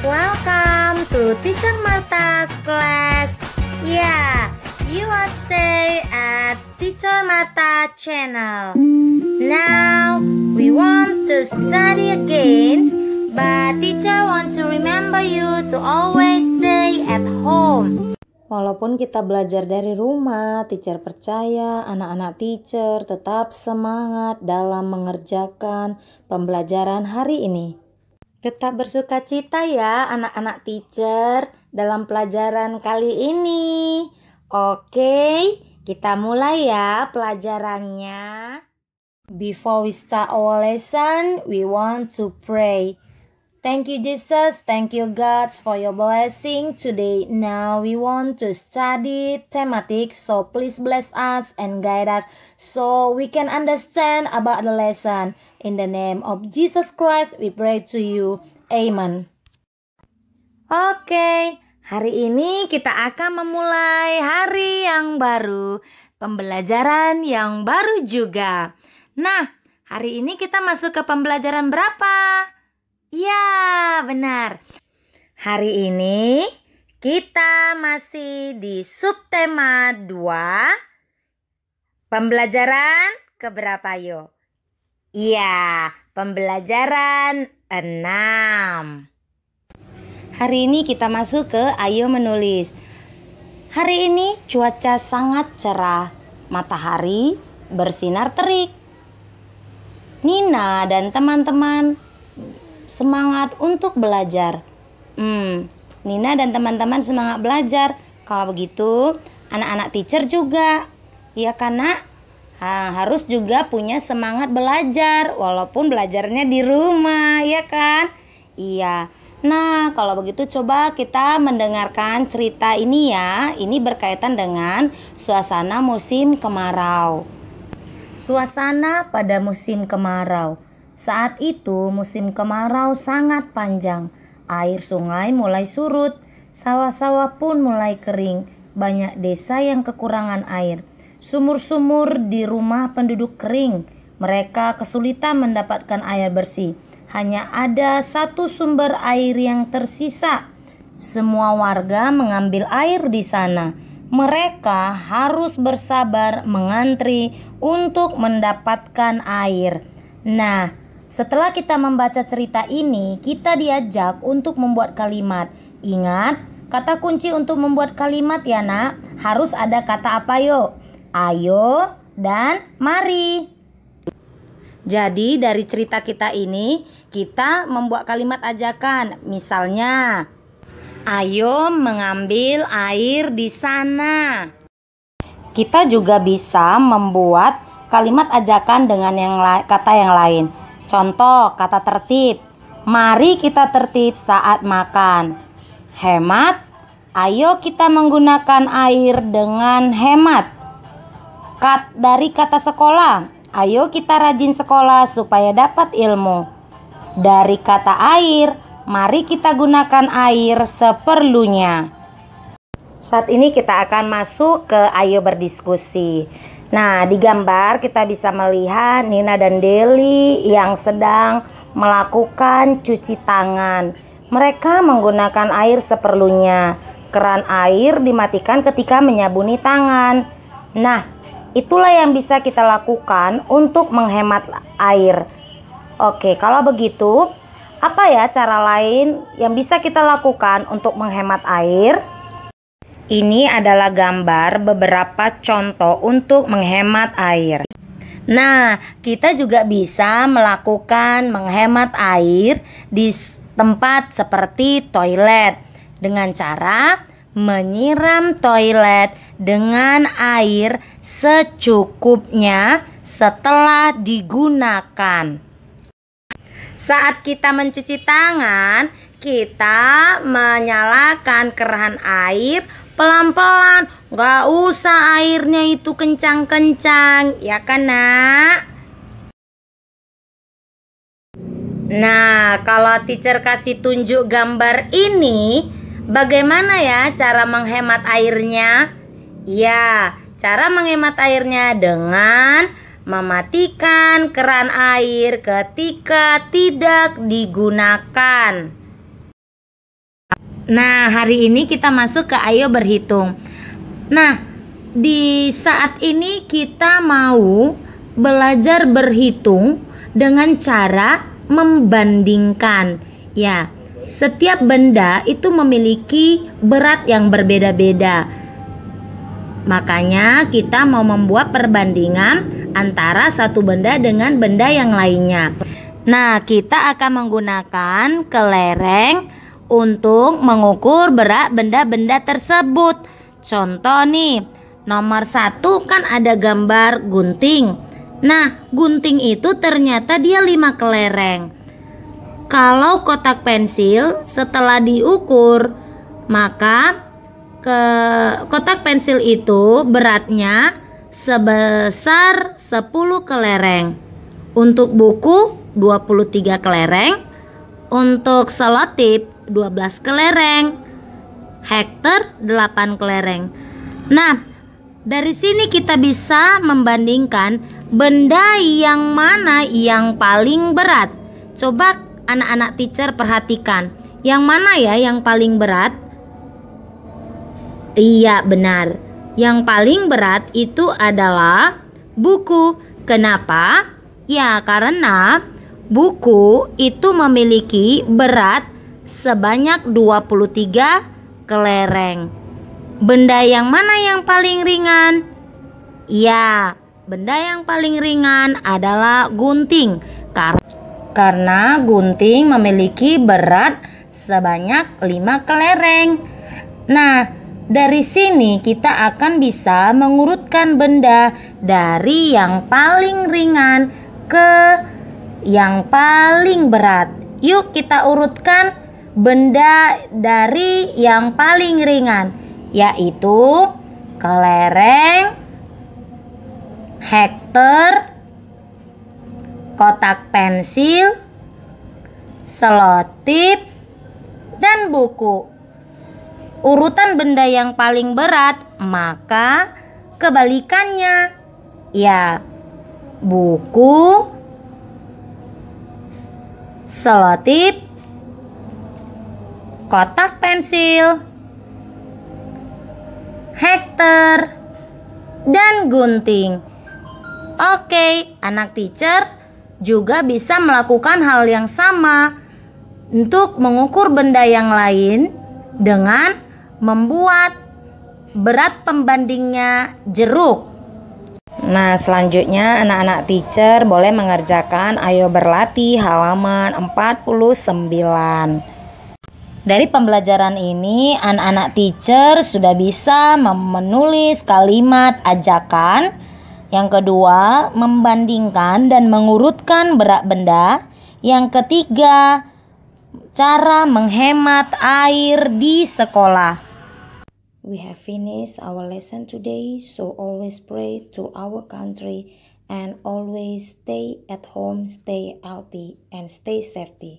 Welcome to Teacher Marta's class. Yeah, you are stay at Teacher Marta channel. Now we want to study again, but teacher want to remember you to always stay at home. Walaupun kita belajar dari rumah, teacher percaya anak-anak teacher tetap semangat dalam mengerjakan pembelajaran hari ini. Tetap bersuka cita ya anak-anak teacher dalam pelajaran kali ini. Oke, kita mulai ya pelajarannya. Before we start our lesson, we want to pray. Thank you Jesus, thank you God for your blessing today. Now we want to study thematic, so please bless us and guide us so we can understand about the lesson. In the name of Jesus Christ we pray to you. Amen. Oke, hari ini kita akan memulai hari yang baru, pembelajaran yang baru juga. Nah, hari ini kita masuk ke pembelajaran berapa? Ya, benar. Hari ini kita masih di subtema 2. Pembelajaran keberapa yuk? Iya, pembelajaran 6. Hari ini kita masuk ke ayo menulis. Hari ini cuaca sangat cerah. Matahari bersinar terik. Nina dan teman-teman semangat untuk belajar. Nina dan teman-teman semangat belajar. Kalau begitu, anak-anak teacher juga. Ya kan, Nak? Harus juga punya semangat belajar walaupun belajarnya di rumah, ya kan? Iya. Nah, kalau begitu coba kita mendengarkan cerita ini ya. Ini berkaitan dengan suasana musim kemarau. Suasana pada musim kemarau. Saat itu musim kemarau sangat panjang. Air sungai mulai surut, sawah-sawah pun mulai kering. Banyak desa yang kekurangan air. Sumur-sumur di rumah penduduk kering. Mereka kesulitan mendapatkan air bersih. Hanya ada satu sumber air yang tersisa. Semua warga mengambil air di sana. Mereka harus bersabar mengantri untuk mendapatkan air. Nah, setelah kita membaca cerita ini, kita diajak untuk membuat kalimat. Ingat, kata kunci untuk membuat kalimat ya Nak, harus ada kata apa yuk? Ayo dan mari. Jadi dari cerita kita ini, kita membuat kalimat ajakan. Misalnya, ayo mengambil air di sana. Kita juga bisa membuat kalimat ajakan dengan kata yang lain. Contoh kata tertib. Mari kita tertib saat makan. Hemat. Ayo kita menggunakan air dengan hemat. Dari kata sekolah. Ayo kita rajin sekolah supaya dapat ilmu. Dari kata air. Mari kita gunakan air seperlunya. Saat ini kita akan masuk ke ayo berdiskusi. Nah, di gambar kita bisa melihat Nina dan Deli yang sedang melakukan cuci tangan. Mereka menggunakan air seperlunya. Keran air dimatikan ketika menyabuni tangan. Nah, itulah yang bisa kita lakukan untuk menghemat air. Oke, kalau begitu, apa ya cara lain yang bisa kita lakukan untuk menghemat air? Ini adalah gambar beberapa contoh untuk menghemat air. Nah, kita juga bisa melakukan menghemat air di tempat seperti toilet dengan cara menyiram toilet dengan air secukupnya setelah digunakan. Saat kita mencuci tangan, kita menyalakan keran air pelan-pelan, gak usah airnya itu kencang-kencang, ya kan Nak? Nah, kalau teacher kasih tunjuk gambar ini, bagaimana ya cara menghemat airnya? Ya, cara menghemat airnya dengan mematikan keran air ketika tidak digunakan. Nah, hari ini kita masuk ke Ayo Berhitung. Nah, di saat ini kita mau belajar berhitung dengan cara membandingkan. Ya, setiap benda itu memiliki berat yang berbeda-beda. Makanya kita mau membuat perbandingan antara satu benda dengan benda yang lainnya. Nah, kita akan menggunakan kelereng untuk mengukur berat benda-benda tersebut. Contoh nih, nomor 1 kan ada gambar gunting. Nah, gunting itu ternyata dia 5 kelereng. Kalau kotak pensil setelah diukur, maka kotak pensil itu beratnya sebesar 10 kelereng. Untuk buku 23 kelereng. Untuk selotip 12 kelereng, hektar 8 kelereng. Nah, dari sini kita bisa membandingkan benda yang mana yang paling berat. Coba anak-anak teacher perhatikan, yang mana ya yang paling berat? Iya, benar. Yang paling berat itu adalah buku. Kenapa? Ya, karena buku itu memiliki berat sebanyak 23 kelereng. Benda yang mana yang paling ringan? Ya, benda yang paling ringan adalah gunting. Karena gunting memiliki berat sebanyak 5 kelereng. Nah, dari sini kita akan bisa mengurutkan benda dari yang paling ringan ke yang paling berat. Yuk kita urutkan benda dari yang paling ringan, yaitu kelereng, hektar, kotak pensil, selotip, dan buku. Urutan benda yang paling berat, maka kebalikannya, ya, buku, selotip, kotak pensil, hektar, dan gunting. Oke, anak teacher juga bisa melakukan hal yang sama untuk mengukur benda yang lain dengan membuat berat pembandingnya jeruk. Nah, selanjutnya anak-anak teacher boleh mengerjakan Ayo Berlatih halaman 49. Dari pembelajaran ini, anak-anak teacher sudah bisa menulis kalimat ajakan. Yang kedua, membandingkan dan mengurutkan berat benda. Yang ketiga, cara menghemat air di sekolah. We have finished our lesson today, so always pray to our country and always stay at home, stay healthy, and stay safety.